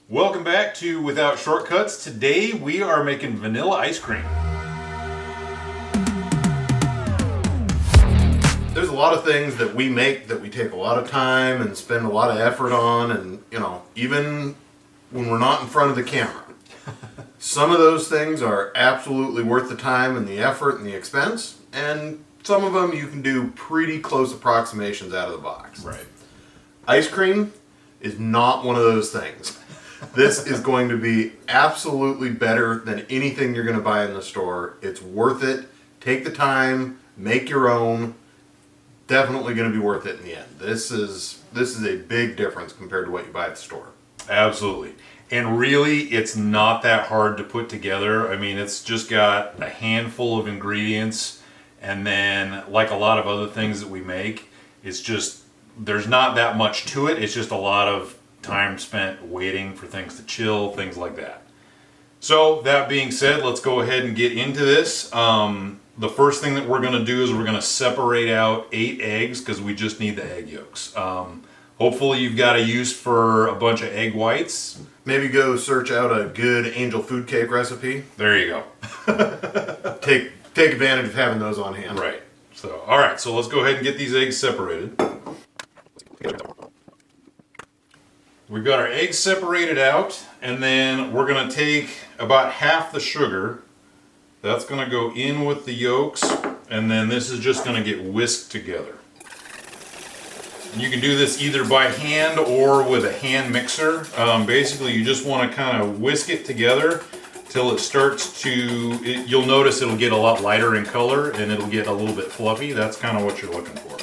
Welcome back to Without Shortcuts. Today we are making vanilla ice cream. There's a lot of things that we make that we take a lot of time and spend a lot of effort on, and even when we're not in front of the camera. Some of those things are absolutely worth the time and the effort and the expense, and some of them you can do pretty close approximations out of the box. Right. Ice cream is not one of those things. This is going to be absolutely better than anything you're going to buy in the store. It's worth it. Take the time, make your own. Definitely going to be worth it in the end. This is a big difference compared to what you buy at the store. Absolutely. And really, it's not that hard to put together. I mean, it's just got a handful of ingredients, and then, like a lot of other things that we make, it's just, there's not that much to it. It's just a lot of time spent waiting for things to chill, things like that. So, that being said, let's go ahead and get into this. The first thing that we're going to do is we're going to separate out 8 eggs because we just need the egg yolks. Hopefully you've got a use for a bunch of egg whites. Maybe go search out a good angel food cake recipe. There you go. Take advantage of having those on hand. Right. So, all right. So let's go ahead and get these eggs separated. We've got our eggs separated out, and then we're going to take about half the sugar. That's going to go in with the yolks, and then this is just going to get whisked together. And you can do this either by hand or with a hand mixer. Basically, you just want to kind of whisk it together till it starts to, you'll notice it'll get a lot lighter in color and it'll get a little bit fluffy. That's kind of what you're looking for.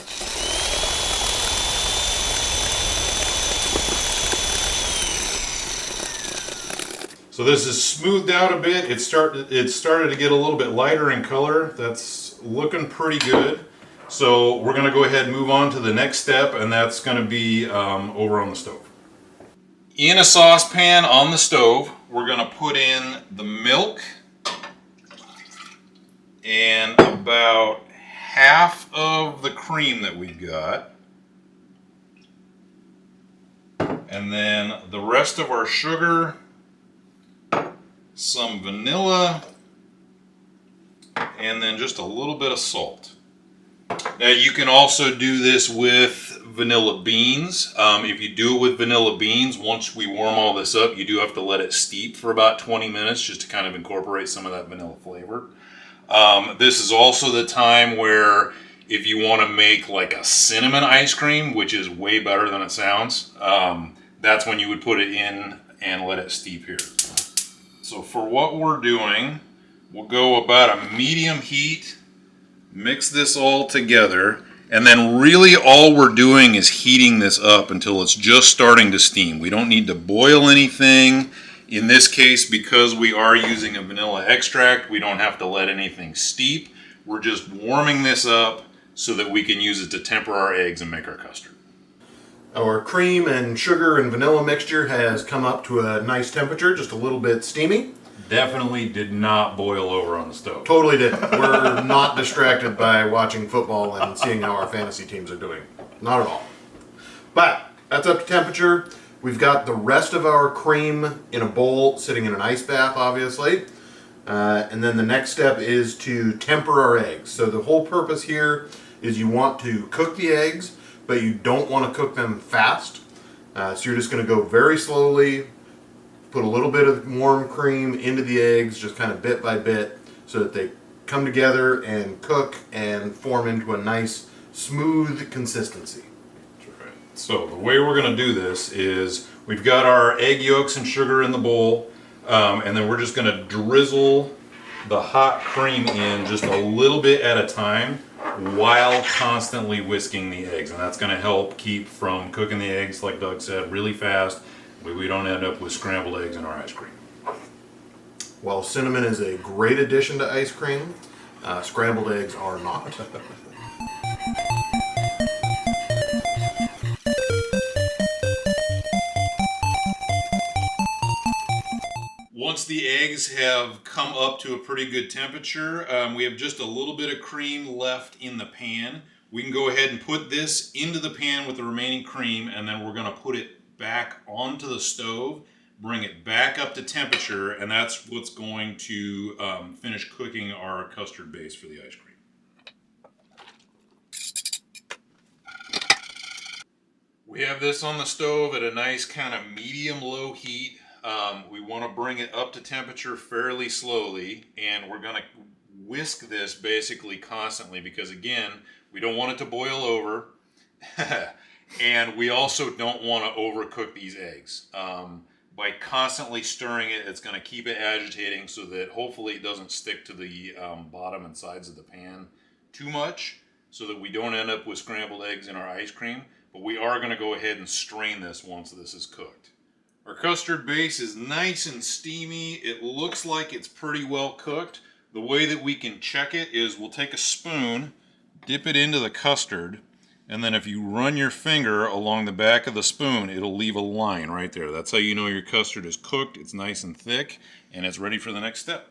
So this is smoothed out a bit. It started to get a little bit lighter in color. That's looking pretty good. So we're going to go ahead and move on to the next step, and that's going to be over on the stove. In a saucepan on the stove, we're going to put in the milk and about half of the cream that we've got. And then the rest of our sugar, some vanilla, and then just a little bit of salt. Now you can also do this with vanilla beans. If you do it with vanilla beans, once we warm all this up, you do have to let it steep for about 20 minutes just to kind of incorporate some of that vanilla flavor. This is also the time where if you want to make like a cinnamon ice cream, which is way better than it sounds, that's when you would put it in and let it steep here. So for what we're doing, we'll go about a medium heat, mix this all together, and then really all we're doing is heating this up until it's just starting to steam. We don't need to boil anything. In this case, because we are using a vanilla extract, we don't have to let anything steep. We're just warming this up so that we can use it to temper our eggs and make our custard. Our cream and sugar and vanilla mixture has come up to a nice temperature, just a little bit steamy. Definitely did not boil over on the stove. Totally didn't. We're not distracted by watching football and seeing how our fantasy teams are doing. Not at all. But that's up to temperature. We've got the rest of our cream in a bowl sitting in an ice bath, obviously. And then the next step is to temper our eggs. So the whole purpose here is you want to cook the eggs, but you don't want to cook them fast. So you're just going to go very slowly, put a little bit of warm cream into the eggs, just kind of bit by bit, so that they come together and cook and form into a nice, smooth consistency. That's right. So the way we're going to do this is we've got our egg yolks and sugar in the bowl, and then we're just going to drizzle the hot cream in just a little bit at a time while constantly whisking the eggs. And that's going to help keep from cooking the eggs, like Doug said, really fast. We don't end up with scrambled eggs in our ice cream. While cinnamon is a great addition to ice cream, scrambled eggs are not. Once the eggs have come up to a pretty good temperature, we have just a little bit of cream left in the pan. We can go ahead and put this into the pan with the remaining cream, and then we're going to put it back onto the stove. bring it back up to temperature, and that's what's going to finish cooking our custard base for the ice cream. We have this on the stove at a nice kind of medium-low heat. We want to bring it up to temperature fairly slowly, and we're going to whisk this basically constantly because, again, we don't want it to boil over, and we also don't want to overcook these eggs. By constantly stirring it, it's going to keep it agitating so that hopefully it doesn't stick to the bottom and sides of the pan too much, so that we don't end up with scrambled eggs in our ice cream. But we are going to go ahead and strain this once this is cooked. Our custard base is nice and steamy. It looks like it's pretty well cooked. The way that we can check it is we'll take a spoon, dip it into the custard, and then if you run your finger along the back of the spoon, it'll leave a line right there. That's how you know your custard is cooked. It's nice and thick, and it's ready for the next step.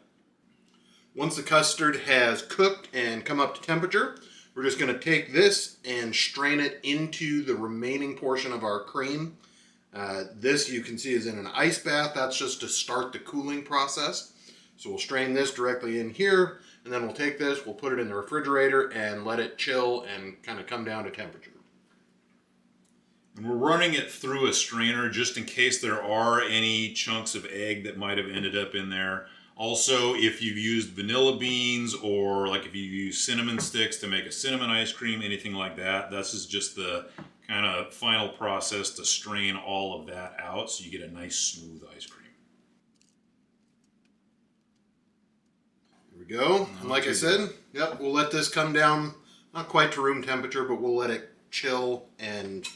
Once the custard has cooked and come up to temperature, we're just going to take this and strain it into the remaining portion of our cream. This you can see is in an ice bath. That's just to start the cooling process. So we'll strain this directly in here, and then we'll take this, we'll put it in the refrigerator and let it chill and kind of come down to temperature. And we're running it through a strainer just in case there are any chunks of egg that might have ended up in there. Also, if you've used vanilla beans or like if you use cinnamon sticks to make a cinnamon ice cream, anything like that, this is just the kind of final process to strain all of that out so you get a nice smooth ice cream. Here we go. And like I said, we'll let this come down, not quite to room temperature, but we'll let it chill and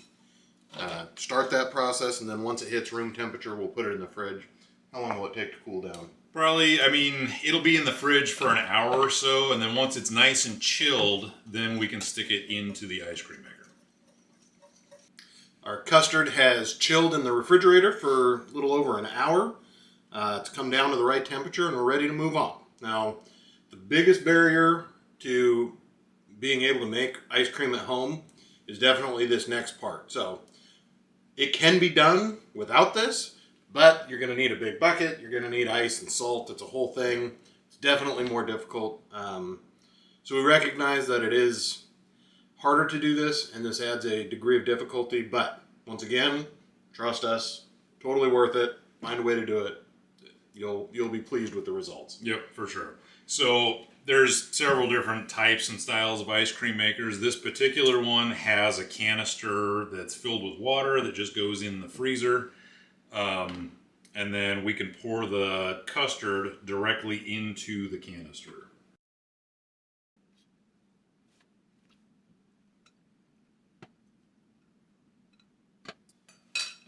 start that process. And then once it hits room temperature, we'll put it in the fridge. How long will it take to cool down? Probably, it'll be in the fridge for an hour or so, and then once it's nice and chilled, then we can stick it into the ice cream maker. Our custard has chilled in the refrigerator for a little over an hour. It's come down to the right temperature, and we're ready to move on. Now, the biggest barrier to being able to make ice cream at home is definitely this next part. So, it can be done without this, but you're going to need a big bucket. You're going to need ice and salt. It's a whole thing. It's definitely more difficult. So we recognize that it is harder to do this, and this adds a degree of difficulty. But once again, trust us, totally worth it. Find a way to do it. You'll be pleased with the results. Yep, for sure. So there's several different types and styles of ice cream makers. This particular one has a canister that's filled with water that just goes in the freezer. And then we can pour the custard directly into the canister.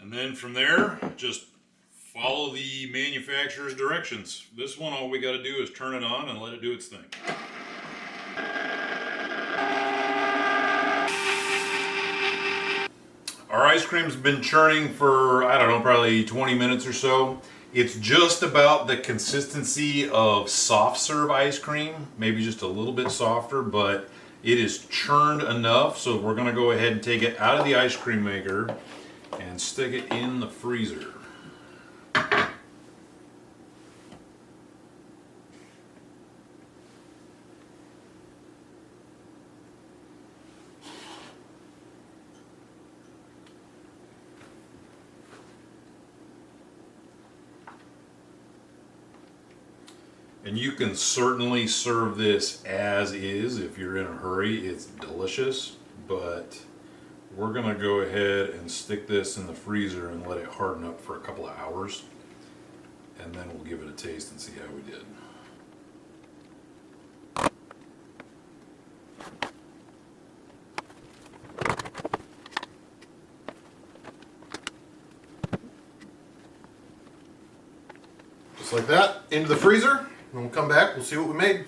And then from there, just follow the manufacturer's directions. This one, all we got to do is turn it on and let it do its thing. Our ice cream's been churning for, probably 20 minutes or so. It's just about the consistency of soft serve ice cream, maybe just a little bit softer, but it is churned enough, so we're going to go ahead and take it out of the ice cream maker and stick it in the freezer. And you can certainly serve this as is if you're in a hurry. It's delicious, but we're gonna go ahead and stick this in the freezer and let it harden up for a couple of hours. And then we'll give it a taste and see how we did. Just like that, into the freezer. When we'll come back, we'll see what we made.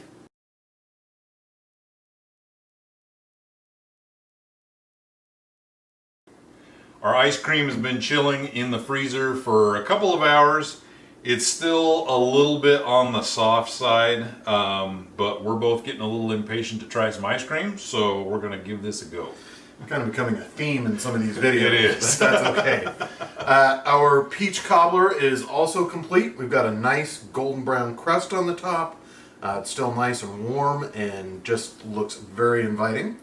Our ice cream has been chilling in the freezer for a couple of hours. It's still a little bit on the soft side, but we're both getting a little impatient to try some ice cream, so we're going to give this a go. kind of becoming a theme in some of these videos. It is. But that's okay. Our peach cobbler is also complete. We've got a nice golden brown crust on the top. It's still nice and warm and just looks very inviting.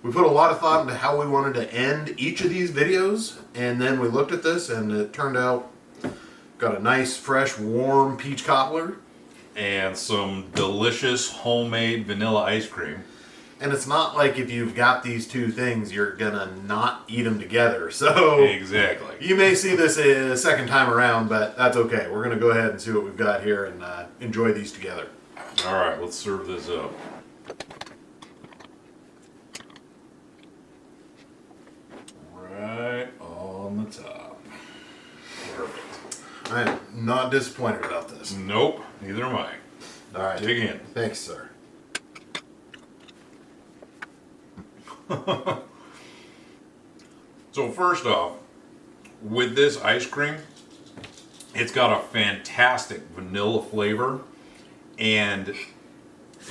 We put a lot of thought into how we wanted to end each of these videos, and then we looked at this and it turned out got a nice, fresh, warm peach cobbler. And some delicious homemade vanilla ice cream. And it's not like if you've got these two things, you're gonna not eat them together. So Exactly. you may see this a second time around, but that's okay. We're gonna go ahead and see what we've got here and enjoy these together. All right, let's serve this up. Right on the top. Perfect. I am not disappointed about this. Nope, neither am I. All right, Dig in. thanks, sir. So first off, with this ice cream, it's got a fantastic vanilla flavor, and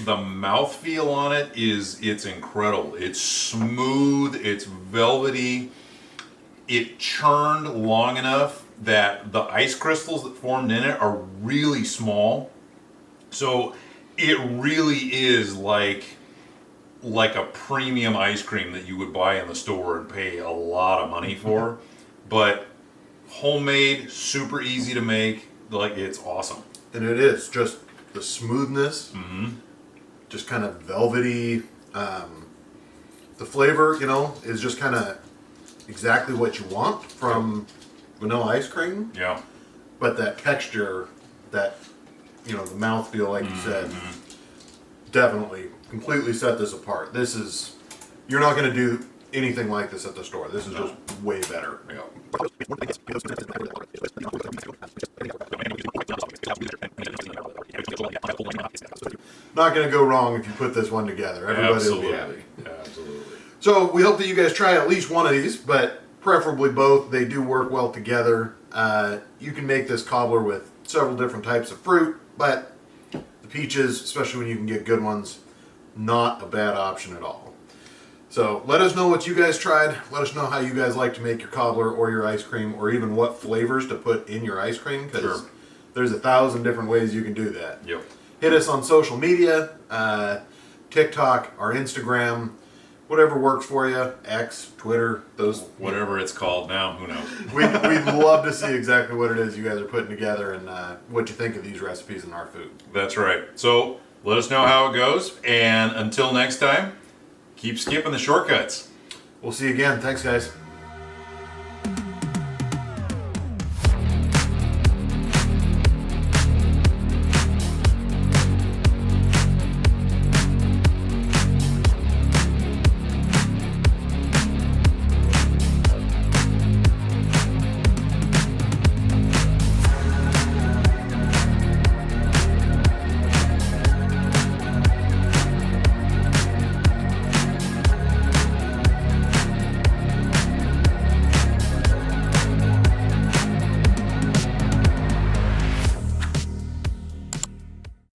the mouthfeel on it it's incredible. It's smooth, it's velvety. It churned long enough that the ice crystals that formed in it are really small. So it really is like a premium ice cream that you would buy in the store and pay a lot of money for. But homemade, super easy to make, like it's awesome. And it is just the smoothness, just kind of velvety. The flavor, is just kind of exactly what you want from vanilla ice cream. Yeah. But that texture, that, the mouthfeel, like you said, definitely completely set this apart. You're not going to do anything like this at the store. This is just way better. Yeah. Not going to go wrong if you put this one together. Everybody will be happy. Absolutely. So we hope that you guys try at least one of these, but preferably both. They do work well together. You can make this cobbler with several different types of fruit, but the peaches, especially when you can get good ones, not a bad option at all. So let us know what you guys tried. Let us know how you guys like to make your cobbler or your ice cream, or even what flavors to put in your ice cream, because there's 1,000 different ways you can do that. Yep. Hit us on social media, TikTok, our Instagram, whatever works for you, X, Twitter, those. Whatever it's called now, who knows? We'd love to see exactly what it is you guys are putting together and what you think of these recipes in our food. That's right. So let us know how it goes, and until next time, keep skipping the shortcuts. We'll see you again. Thanks, guys.